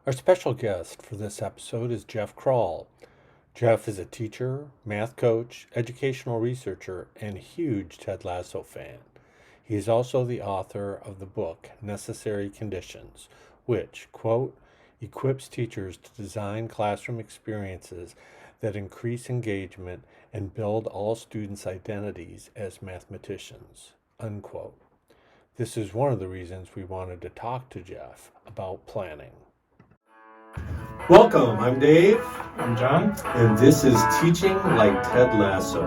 Our special guest for this episode is Geoff Krall. Geoff is a teacher, math coach, educational researcher, and a huge Ted Lasso fan. He is also the author of the book Necessary Conditions, which, quote, equips teachers to design classroom experiences that increase engagement and build all students' identities as mathematicians, unquote. This is one of the reasons we wanted to talk to Geoff about planning. Welcome, I'm Dave, I'm John. and this is Teaching Like Ted Lasso.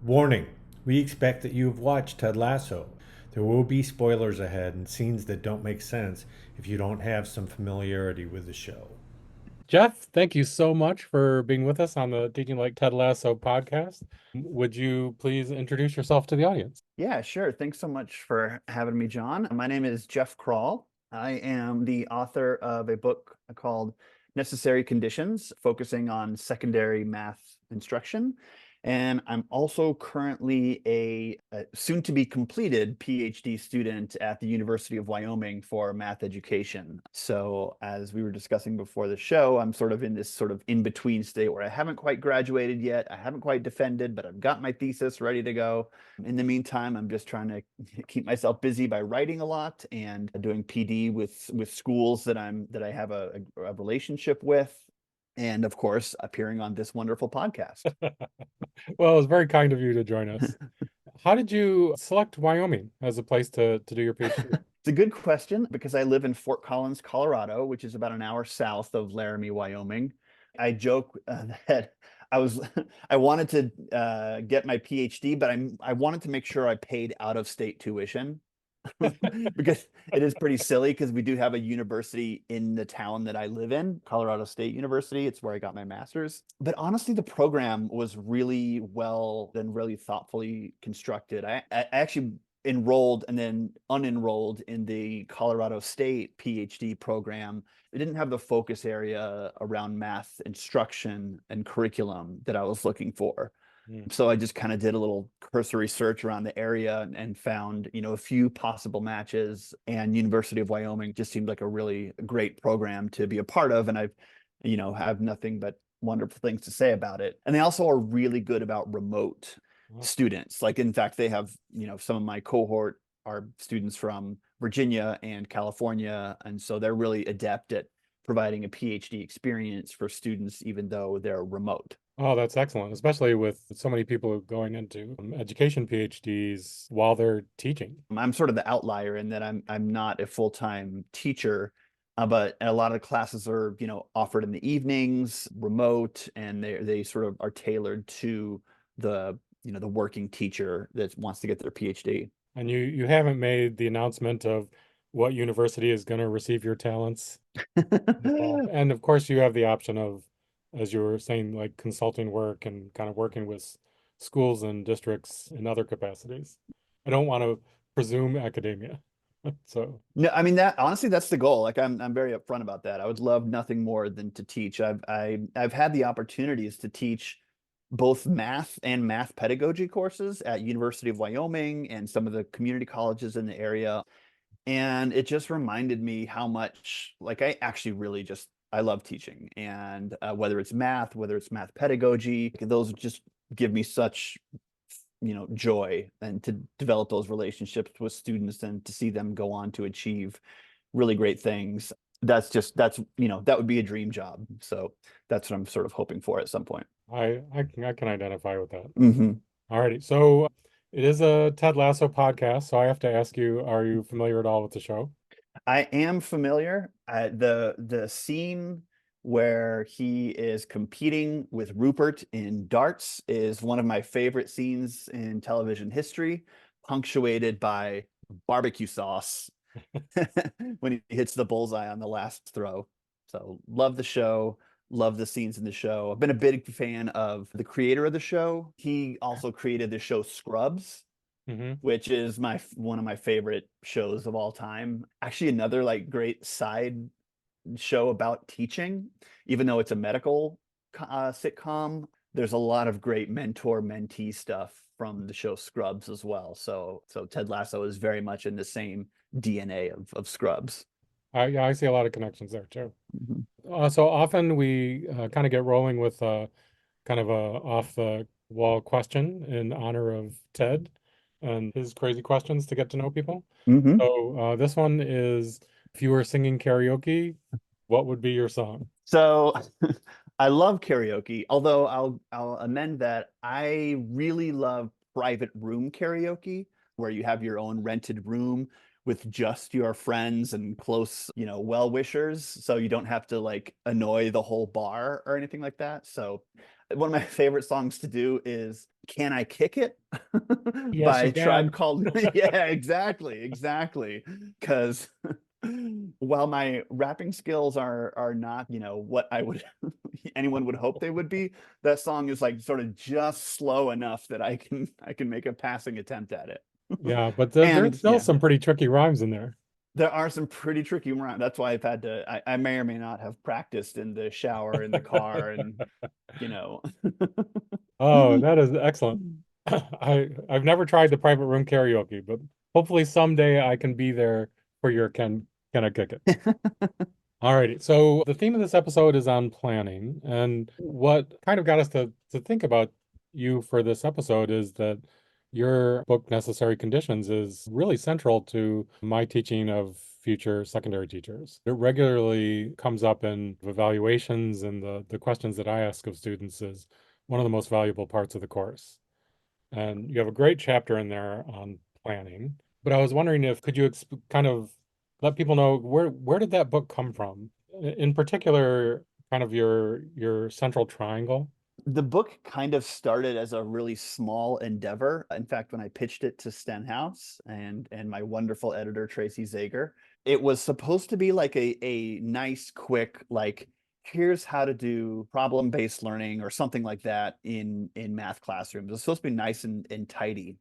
Warning, we expect that you have watched Ted Lasso. There will be spoilers ahead and scenes that don't make sense if you don't have some familiarity with the show. Geoff, thank you so much for being with us on the Teaching Like Ted Lasso podcast. Would you please introduce yourself to the audience? Yeah, sure. Thanks so much for having me, John. My name is Geoff Krall. I am the author of a book called Necessary Conditions, focusing on secondary math instruction. And I'm also currently a soon-to-be completed PhD student at the University of Wyoming for math education. So as we were discussing before the show, I'm sort of in this sort of in-between state where I haven't quite graduated yet. I haven't quite defended, but I've got my thesis ready to go. In the meantime, I'm just trying to keep myself busy by writing a lot and doing PD with schools that I have a relationship with, and of course, appearing on this wonderful podcast. Well, it was very kind of you to join us. How did you select Wyoming as a place to do your PhD? It's a good question because I live in Fort Collins, Colorado, which is about an hour south of Laramie, Wyoming. I joke that I wanted to get my PhD, but I wanted to make sure I paid out of state tuition because it is pretty silly because we do have a university in the town that I live in, Colorado State University. It's where I got my master's. But honestly, the program was really well and really thoughtfully constructed. I actually enrolled and then unenrolled in the Colorado State PhD program. It didn't have the focus area around math instruction and curriculum that I was looking for. So I just kind of did a little cursory search around the area and found, a few possible matches. And University of Wyoming just seemed like a really great program to be a part of. And have nothing but wonderful things to say about it. And they also are really good about remote students. Like, in fact, they have, some of my cohort are students from Virginia and California. And so they're really adept at providing a PhD experience for students, even though they're remote. Oh, that's excellent, especially with so many people going into education PhDs while they're teaching. I'm sort of the outlier in that I'm not a full-time teacher, but a lot of the classes are, offered in the evenings, remote, and they sort of are tailored to the working teacher that wants to get their PhD. And you haven't made the announcement of what university is going to receive your talents. And of course, you have the option of, as you were saying, like consulting work and kind of working with schools and districts in other capacities. I don't want to presume academia. So, No, I mean, that honestly, that's the goal. Like, I'm very upfront about that. I would love nothing more than to teach. I've had the opportunities to teach both math and math pedagogy courses at University of Wyoming and some of the community colleges in the area. And it just reminded me how much, like, I actually really just, I love teaching. And whether it's math, whether it's math pedagogy, those just give me such, joy, and to develop those relationships with students and to see them go on to achieve really great things. That would be a dream job. So that's what I'm sort of hoping for at some point. I can identify with that. Hmm. Alrighty. So it is a Ted Lasso podcast, so I have to ask you, are you familiar at all with the show? I am familiar. The scene where he is competing with Rupert in darts is one of my favorite scenes in television history, punctuated by barbecue sauce when he hits the bullseye on the last throw. So love the show, love the scenes in the show. I've been a big fan of the creator of the show. He also created the show Scrubs, Hmm. which is one of my favorite shows of all time. Actually, another like great side show about teaching, even though it's a medical sitcom. there's a lot of great mentor-mentee stuff from the show Scrubs as well. So Ted Lasso is very much in the same DNA of Scrubs. Yeah, I see a lot of connections there too. Mhm. So often we kind of get rolling with kind of a off the wall question in honor of Ted and his crazy questions to get to know people. Mhm. So this one is, if you were singing karaoke, what would be your song? So I love karaoke, although I'll amend that. I really love private room karaoke, where you have your own rented room with just your friends and close, well-wishers, so you don't have to like annoy the whole bar or anything like that. So one of my favorite songs to do is "Can I Kick It" Yes, you by Tribe can. Called. Yeah, exactly. Because while my rapping skills are not, what I would anyone would hope they would be, that song is like sort of just slow enough that I can make a passing attempt at it. Yeah, but there's And still yeah, some pretty tricky rhymes in there. there are some pretty tricky rhymes. That's why I've had to. I may or may not have practiced in the shower, in the car, and you know. Oh, that is excellent. I've never tried the private room karaoke, but hopefully someday I can be there for your can I kick it? Alrighty. So the theme of this episode is on planning, and what kind of got us to think about you for this episode is that your book Necessary Conditions is really central to my teaching of future secondary teachers. It regularly comes up in evaluations, and the questions that I ask of students is one of the most valuable parts of the course. And you have a great chapter in there on planning. But I was wondering if could you kind of let people know where did that book come from? In particular, kind of your central triangle. The book kind of started as a really small endeavor. In fact, when I pitched it to Stenhouse and my wonderful editor Tracy Zager, it was supposed to be like a nice, quick, like, here's how to do problem-based learning or something like that in math classrooms. It was supposed to be nice and tidy.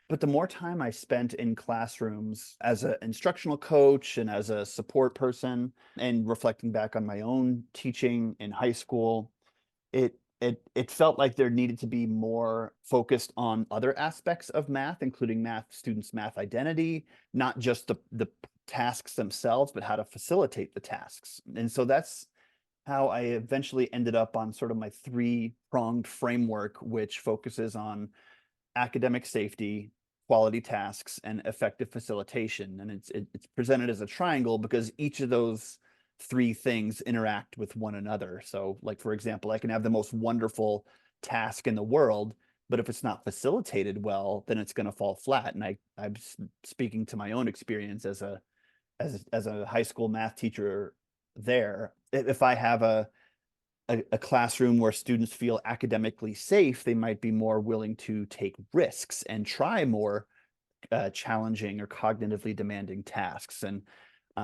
But the more time I spent in classrooms as an instructional coach and as a support person, and reflecting back on my own teaching in high school, it felt like there needed to be more focused on other aspects of math, including students' math identity, not just the tasks themselves, but how to facilitate the tasks. And so that's how I eventually ended up on sort of my three-pronged framework, which focuses on academic safety, quality tasks, and effective facilitation. And it's presented as a triangle because each of those three things interact with one another. So, like, for example, I can have the most wonderful task in the world, but if it's not facilitated well, then it's going to fall flat. And I'm speaking to my own experience as a high school math teacher there. If I have a classroom where students feel academically safe, they might be more willing to take risks and try more challenging or cognitively demanding tasks. And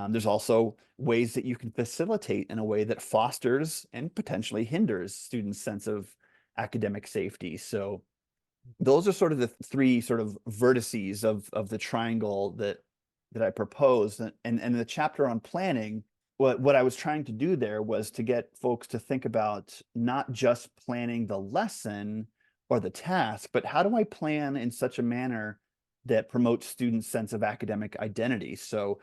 there's also ways that you can facilitate in a way that fosters and potentially hinders students' sense of academic safety. So those are sort of the three sort of vertices of the triangle that I proposed. And the chapter on planning, what I was trying to do there was to get folks to think about not just planning the lesson or the task, but how do I plan in such a manner that promotes students' sense of academic identity? So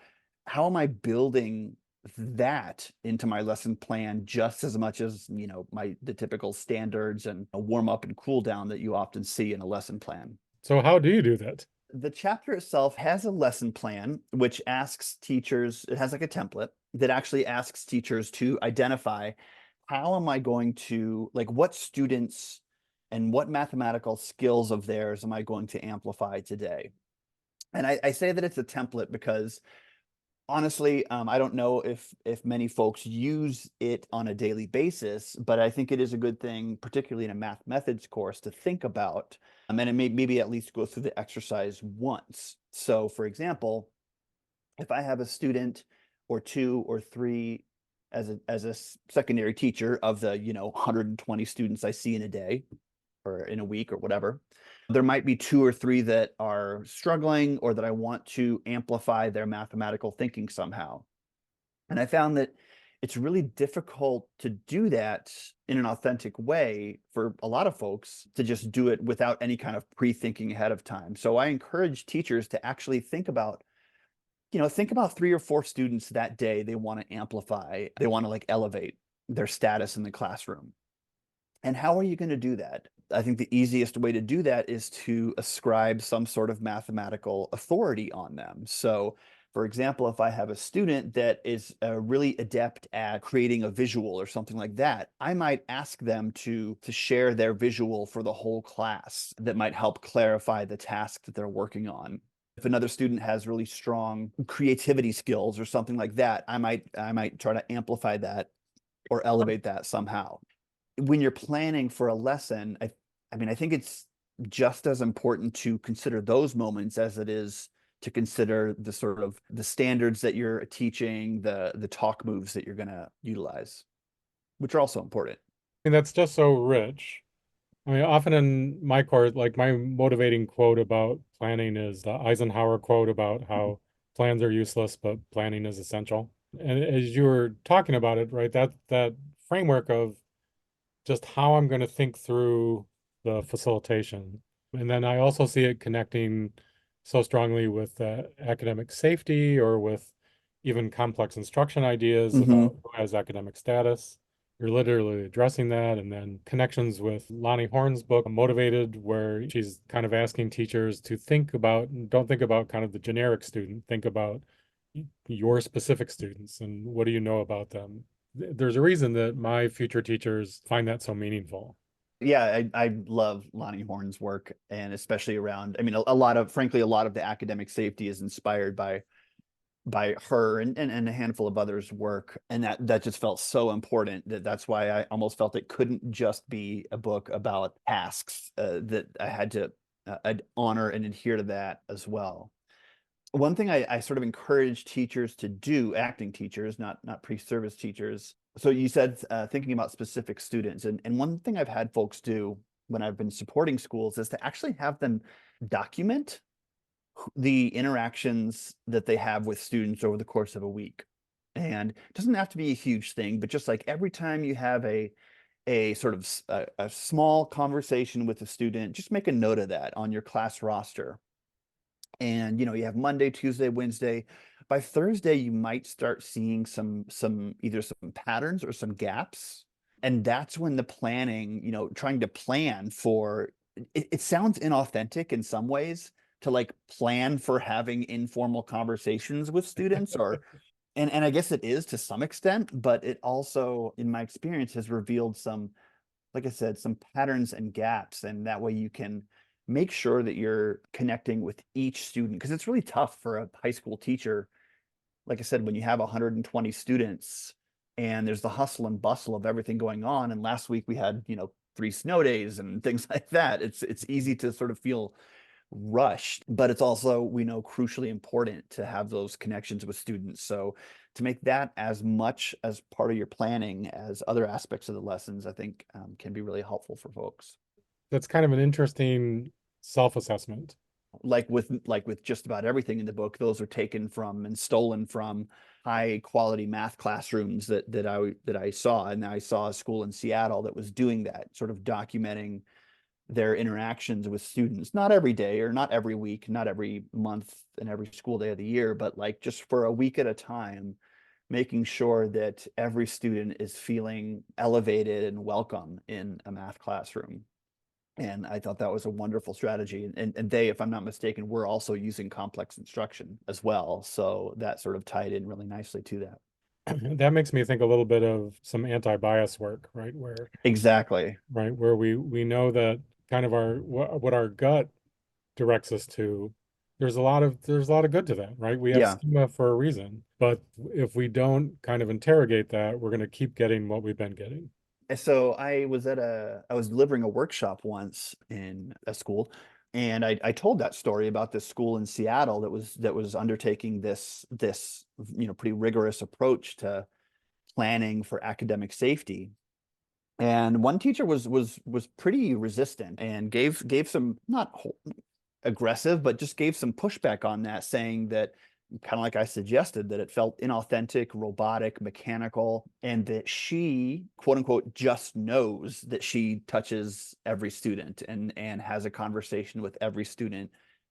how am I building that into my lesson plan just as much as, the typical standards and a warm up and cool down that you often see in a lesson plan? So how do you do that? The chapter itself has a lesson plan, which asks teachers, it has like a template that actually asks teachers to identify how am I going to, like, what students and what mathematical skills of theirs am I going to amplify today? And I say that it's a template because honestly, I don't know if many folks use it on a daily basis, but I think it is a good thing, particularly in a math methods course, to think about, and it maybe at least go through the exercise once. So, for example, if I have a student or two or three as a secondary teacher of the 120 students I see in a day or in a week or whatever, there might be two or three that are struggling or that I want to amplify their mathematical thinking somehow. And I found that it's really difficult to do that in an authentic way for a lot of folks to just do it without any kind of pre-thinking ahead of time. So I encourage teachers to actually think about, think about 3 or 4 students that day they want to amplify, they want to like elevate their status in the classroom. And how are you going to do that? I think the easiest way to do that is to ascribe some sort of mathematical authority on them. So, for example, if I have a student that is really adept at creating a visual or something like that, I might ask them to share their visual for the whole class that might help clarify the task that they're working on. If another student has really strong creativity skills or something like that, I might try to amplify that or elevate that somehow. When you're planning for a lesson, I think it's just as important to consider those moments as it is to consider the sort of the standards that you're teaching, the talk moves that you're going to utilize, which are also important. I mean, that's just so rich. I mean, often in my course, like my motivating quote about planning is the Eisenhower quote about how plans are useless, but planning is essential. And as you were talking about it, right, that framework of just how I'm going to think through the facilitation. And then I also see it connecting so strongly with academic safety or with even complex instruction ideas about who has academic status. You're literally addressing that. And then connections with Lonnie Horn's book, Motivated, where she's kind of asking teachers to don't think about kind of the generic student, think about your specific students and what do you know about them. There's a reason that my future teachers find that so meaningful. Yeah, I love Lonnie Horn's work, and especially around, a lot of, frankly, a lot of the academic safety is inspired by her and a handful of others' work. And that just felt so important that's why I almost felt it couldn't just be a book about tasks, that I had to I'd honor and adhere to that as well. One thing I sort of encourage teachers to do, acting teachers, not pre-service teachers. So you said thinking about specific students, and one thing I've had folks do when I've been supporting schools is to actually have them document the interactions that they have with students over the course of a week. And it doesn't have to be a huge thing, but just like every time you have a sort of a small conversation with a student, just make a note of that on your class roster. And you have Monday, Tuesday, Wednesday. By Thursday, you might start seeing either some patterns or some gaps. And that's when the planning, trying to plan for it sounds inauthentic in some ways to like plan for having informal conversations with students, or and I guess it is to some extent, but it also, in my experience, has revealed some, like I said, some patterns and gaps. And that way you can make sure that you're connecting with each student, because it's really tough for a high school teacher. Like I said, when you have 120 students and there's the hustle and bustle of everything going on. And last week we had, 3 snow days and things like that. It's easy to sort of feel rushed, but it's also, we know, crucially important to have those connections with students. So to make that as much as part of your planning as other aspects of the lessons, I think can be really helpful for folks. That's kind of an interesting self-assessment. Like with just about everything in the book, those are taken from and stolen from high quality math classrooms that I saw. And I saw a school in Seattle that was doing that, sort of documenting their interactions with students, not every day or not every week, not every month and every school day of the year, but like just for a week at a time, making sure that every student is feeling elevated and welcome in a math classroom. And I thought that was a wonderful strategy. And they, if I'm not mistaken, were also using complex instruction as well. So that sort of tied in really nicely to that. That makes me think a little bit of some anti-bias work, right? Exactly. Where we know that kind of what our gut directs us to, there's a lot of good to that, right? We have Yeah. schema for a reason, but if we don't kind of interrogate that, we're going to keep getting what we've been getting. So I was delivering a workshop once in a school, and I told that story about this school in Seattle that was undertaking this pretty rigorous approach to planning for academic safety. And one teacher was pretty resistant and gave some, not aggressive, but just gave some pushback on that, saying that kind of like I suggested, that it felt inauthentic, robotic, mechanical, and that she, quote unquote, just knows that she touches every student and has a conversation with every student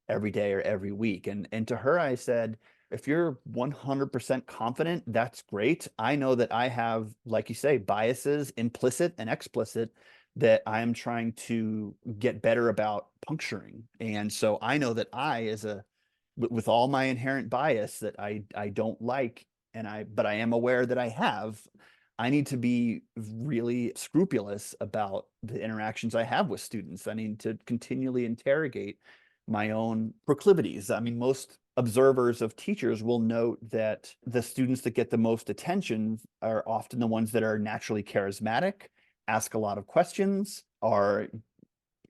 every day or every week. And to her, I said, if you're 100% confident, that's great. I know that I have, like you say, biases, implicit and explicit, that I am trying to get better about puncturing. And so I know that with all my inherent bias that I don't like, but I am aware that I need to be really scrupulous about the interactions I have with students. I need to continually interrogate my own proclivities. I mean, most observers of teachers will note that the students that get the most attention are often the ones that are naturally charismatic, ask a lot of questions, are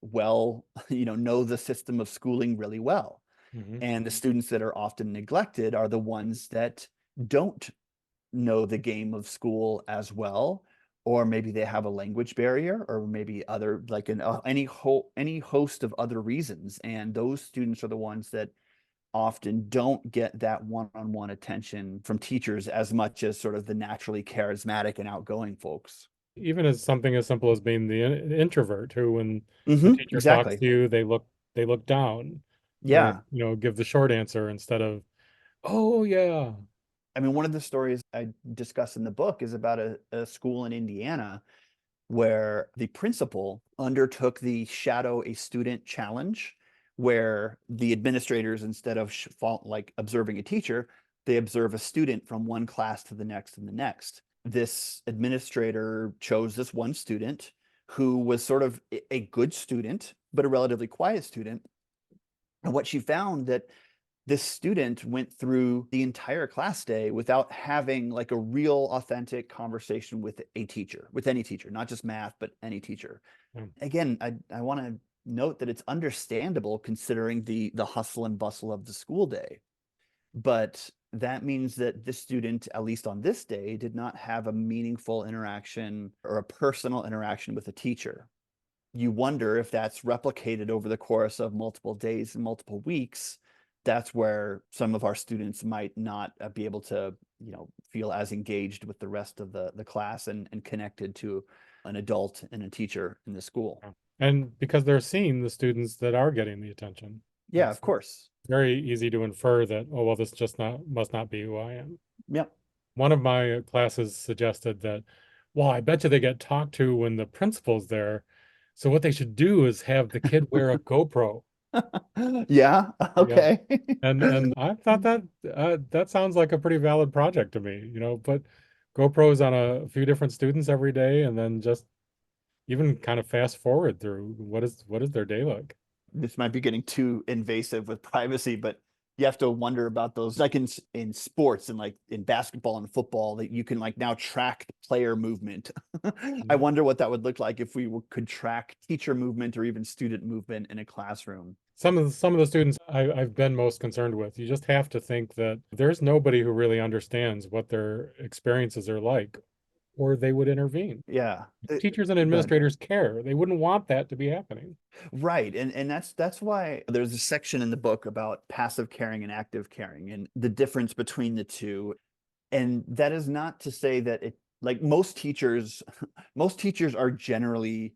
well, know the system of schooling really well. And the students that are often neglected are the ones that don't know the game of school as well, or maybe they have a language barrier, or maybe other like any host of other reasons. And those students are the ones that often don't get that one-on-one attention from teachers as much as sort of the naturally charismatic and outgoing folks. Even as something as simple as being the introvert who, when the teacher talks Exactly. to you, they look down, or Yeah. give the short answer instead of, oh yeah. I mean, one of the stories I discuss in the book is about a school in Indiana where the principal undertook the shadow a student challenge, where the administrators, instead of like observing a teacher, they observe a student from one class to the next and the next. This administrator chose this one student who was sort of a good student, but a relatively quiet student. And what she found that this student went through the entire class day without having like a real authentic conversation with a teacher, with any teacher, not just math, but any teacher. Yeah. Again, I want to note that it's understandable considering the hustle and bustle of the school day. But that means that this student, at least on this day, did not have a meaningful interaction or a personal interaction with a teacher. You wonder if that's replicated over the course of multiple days and multiple weeks. That's where some of our students might not be able to, feel as engaged with the rest of the class and connected to an adult and a teacher in the school. Yeah. And because they're seeing the students that are getting the attention. Yeah, It's of course. very easy to infer that, oh, well, this just must not be who I am. Yep. One of my classes suggested that, well, I bet you they get talked to when the principal's there. So what they should do is have the kid wear a GoPro. Yeah. Yeah. Okay. And I thought that that sounds like a pretty valid project to me, put GoPros on a few different students every day, and then just even kind of fast forward through what is their day like. This might be getting too invasive with privacy, but you have to wonder about those, like in sports and like in basketball and football, that you can like now track player movement. I wonder what that would look like if we could track teacher movement or even student movement in a classroom. Some of the students I've been most concerned with, you just have to think that there's nobody who really understands what their experiences are like, or they would intervene. Yeah. Teachers and Go ahead. administrators care. They wouldn't want that to be happening. Right. And that's why there's a section in the book about passive caring and active caring and the difference between the two. And that is not to say that like most teachers are generally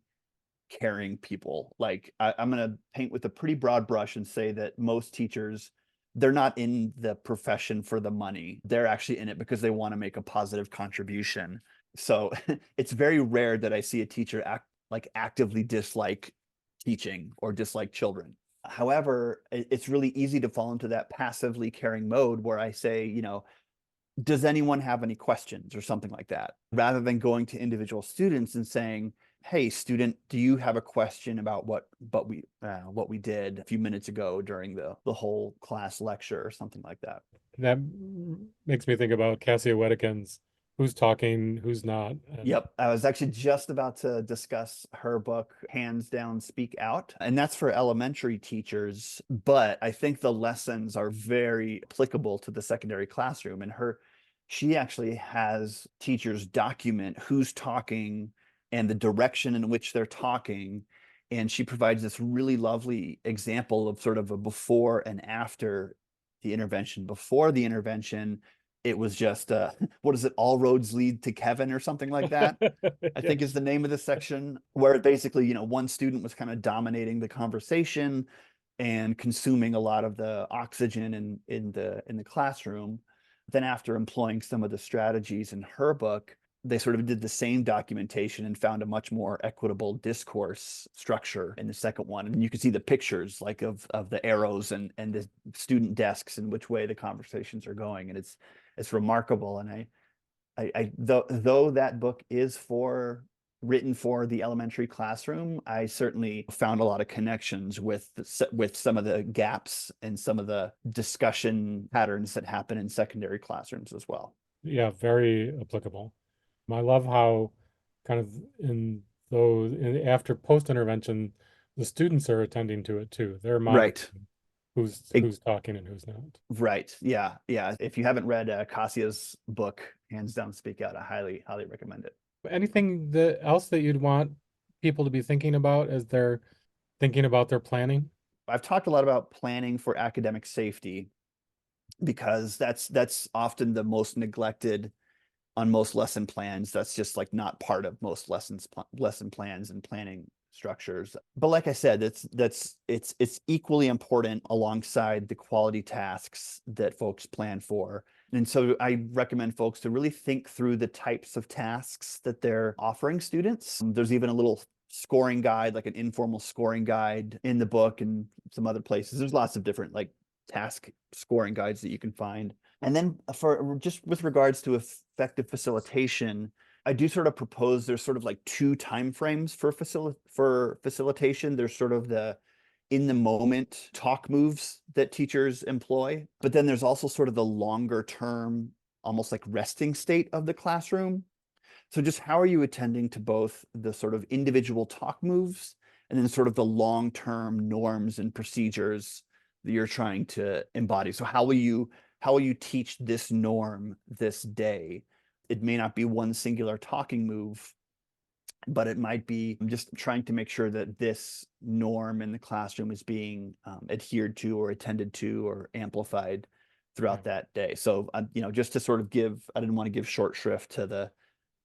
caring people. Like I'm going to paint with a pretty broad brush and say that most teachers, they're not in the profession for the money. They're actually in it because they want to make a positive contribution. So it's very rare that I see a teacher actively dislike teaching or dislike children. However, it's really easy to fall into that passively caring mode where I say, does anyone have any questions or something like that, rather than going to individual students and saying, hey, student, do you have a question about what we did a few minutes ago during the whole class lecture or something like that? That makes me think about Cassia Wedekin's Who's Talking, Who's Not. Yep. I was actually just about to discuss her book, Hands Down, Speak Out. And that's for elementary teachers. But I think the lessons are very applicable to the secondary classroom. And she actually has teachers document who's talking and the direction in which they're talking. And she provides this really lovely example of sort of a before and after the intervention before the intervention, it was just, what is it? All roads lead to Kevin or something like that, I think is the name of the section, where basically, one student was kind of dominating the conversation and consuming a lot of the oxygen in the classroom. Then after employing some of the strategies in her book, they sort of did the same documentation and found a much more equitable discourse structure in the second one. And you can see the pictures like of the arrows and the student desks and which way the conversations are going. And it's remarkable. And though that book is written for the elementary classroom, I certainly found a lot of connections with some of the gaps and some of the discussion patterns that happen in secondary classrooms as well. Yeah, very applicable. I love how kind of after post-intervention, the students are attending to it too. They're Right. monitoring who's talking and who's not. Right. Yeah. Yeah. If you haven't read Kassia's book, Hands Down Speak Out, I highly recommend it. Anything else that you'd want people to be thinking about as they're thinking about their planning? I've talked a lot about planning for academic safety because that's often the most neglected on most lesson plans. That's just like not part of most lesson plans and planning structures. But like I said, it's equally important alongside the quality tasks that folks plan for. And so I recommend folks to really think through the types of tasks that they're offering students. There's even a little scoring guide, like an informal scoring guide in the book and some other places. There's lots of different like task scoring guides that you can find. And then for just with regards to effective facilitation, I do sort of propose there's sort of like two time frames for facilitation. There's sort of the in the moment talk moves that teachers employ, but then there's also sort of the longer term, almost like resting state of the classroom. So just how are you attending to both the sort of individual talk moves and then sort of the long-term norms and procedures that you're trying to embody? So how will you teach this norm this day? It may not be one singular talking move, but it might be just trying to make sure that this norm in the classroom is being adhered to or attended to or amplified throughout that day. So, just to sort of I didn't want to give short shrift to the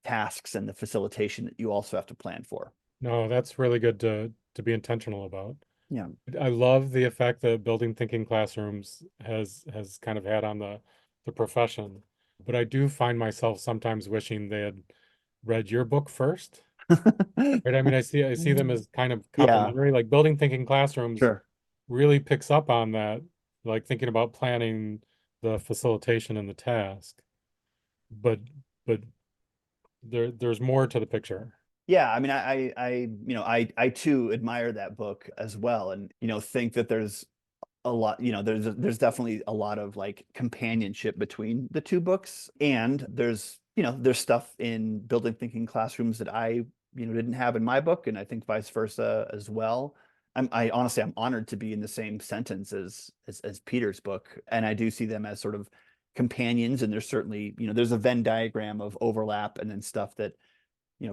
tasks and the facilitation that you also have to plan for. No, that's really good to be intentional about. Yeah. I love the effect that building thinking classrooms has kind of had on the profession. But I do find myself sometimes wishing they had read your book first. Right? I mean, I see them as kind of Yeah, complementary. Like building thinking classrooms sure. really picks up on that, like thinking about planning the facilitation and the task. But there's more to the picture. Yeah, I mean, I too admire that book as well, and think that there's a lot, there's definitely a lot of like companionship between the two books, and there's stuff in building thinking classrooms that I didn't have in my book, and I think vice versa as well. I honestly, I'm honored to be in the same sentence as Peter's book, and I do see them as sort of companions, and there's certainly there's a Venn diagram of overlap, and then stuff that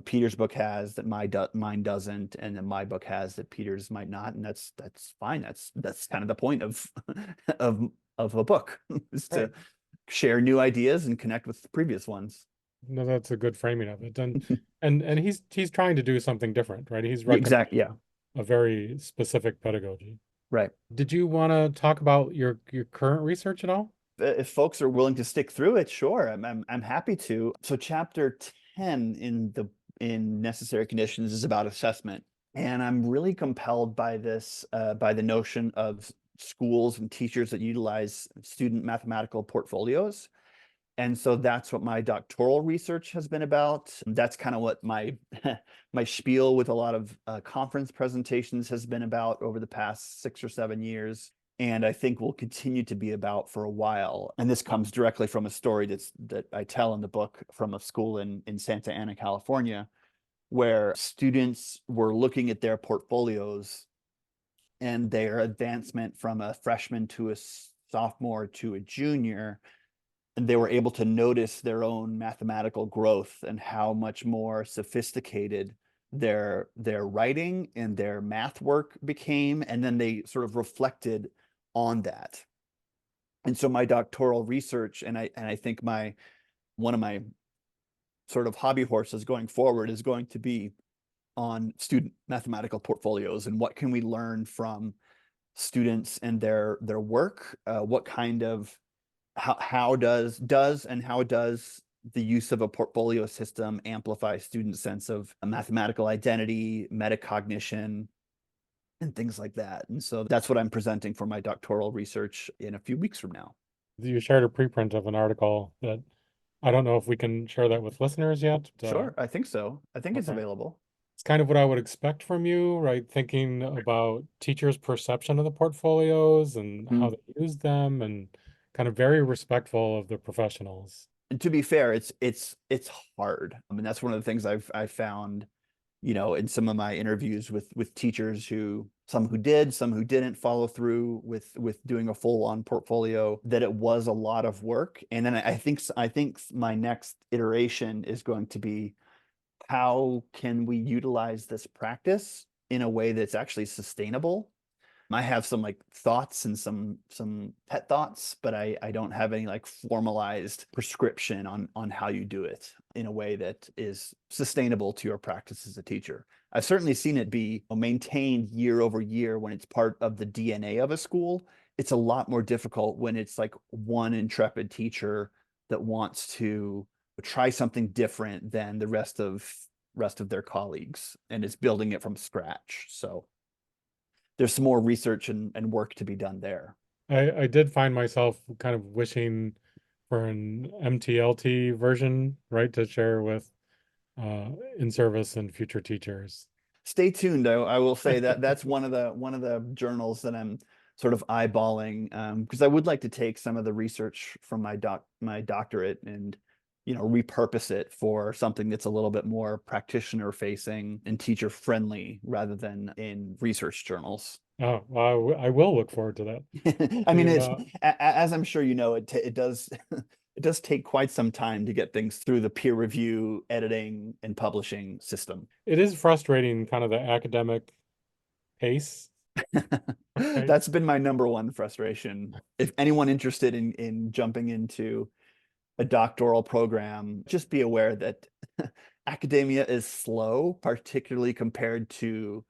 Peter's book has that mine doesn't, and then my book has that Peter's might not, and that's fine. That's kind of the point of of a book is to Right. share new ideas and connect with the previous ones. No, that's a good framing of it. And he's trying to do something different, right? He's Exactly. Yeah. recommending a very specific pedagogy. Right. Did you want to talk about your current research at all? If folks are willing to stick through it, sure, I'm happy to. So chapter 10 in Necessary Conditions is about assessment, and I'm really compelled by this by the notion of schools and teachers that utilize student mathematical portfolios. And so that's what my doctoral research has been about. That's kind of what my my spiel with a lot of conference presentations has been about over the past 6 or 7 years, and I think will continue to be about for a while. And this comes directly from a story that I tell in the book from a school in Santa Ana, California, where students were looking at their portfolios and their advancement from a freshman to a sophomore to a junior, and they were able to notice their own mathematical growth and how much more sophisticated their writing and their math work became, and then they sort of reflected on that. And so my doctoral research, and I think one of my sort of hobby horses going forward is going to be on student mathematical portfolios, and what can we learn from students and their work. What kind of how does the use of a portfolio system amplify students' sense of a mathematical identity, metacognition, and things like that. And so that's what I'm presenting for my doctoral research in a few weeks from now. You shared a preprint of an article that I don't know if we can share that with listeners yet. Sure, I think so. I think it's okay. available. It's kind of what I would expect from you, right? Thinking about teachers' perception of the portfolios and how they use them, and kind of very respectful of the professionals. And to be fair, it's hard. I mean, that's one of the things I've found, in some of my interviews with teachers, some who did, some who didn't follow through with doing a full-on portfolio, that it was a lot of work. And then I think my next iteration is going to be, how can we utilize this practice in a way that's actually sustainable? I have some like thoughts and some pet thoughts, but I don't have any like formalized prescription on how you do it in a way that is sustainable to your practice as a teacher. I've certainly seen it be maintained year over year when it's part of the DNA of a school. It's a lot more difficult when it's like one intrepid teacher that wants to try something different than the rest of their colleagues and is building it from scratch. So there's some more research and work to be done there. I did find myself kind of wishing for an MTLT version, right, to share with in-service and future teachers. Stay tuned. I will say that that's one of the journals that I'm sort of eyeballing, because I would like to take some of the research from my doctorate and repurpose it for something that's a little bit more practitioner facing and teacher friendly rather than in research journals. Oh, well, I will look forward to that. I mean, it's as I'm sure it does it does take quite some time to get things through the peer review, editing, and publishing system. It is frustrating, kind of the academic pace. Right? That's been my number one frustration. If anyone interested in jumping into a doctoral program, just be aware that academia is slow, particularly compared to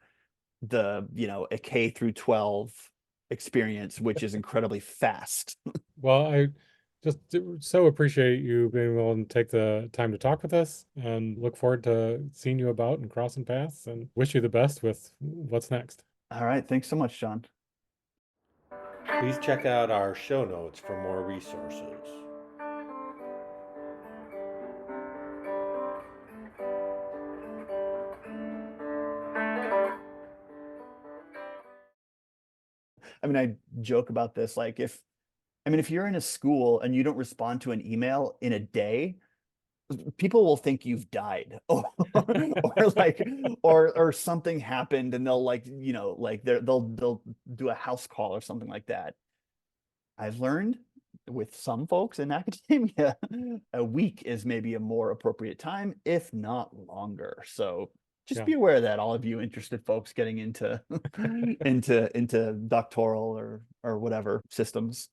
a K through 12 experience, which is incredibly fast. Well, I just so appreciate you being willing to take the time to talk with us, and look forward to seeing you about and crossing paths, and wish you the best with what's next. All right. Thanks so much, John. Please check out our show notes for more resources. I mean, I joke about this. Like if you're in a school and you don't respond to an email in a day, people will think you've died or something happened, and they'll they'll do a house call or something like that. I've learned with some folks in academia, a week is maybe a more appropriate time, if not longer. So just be aware of that, all of you interested folks getting into into doctoral or whatever systems.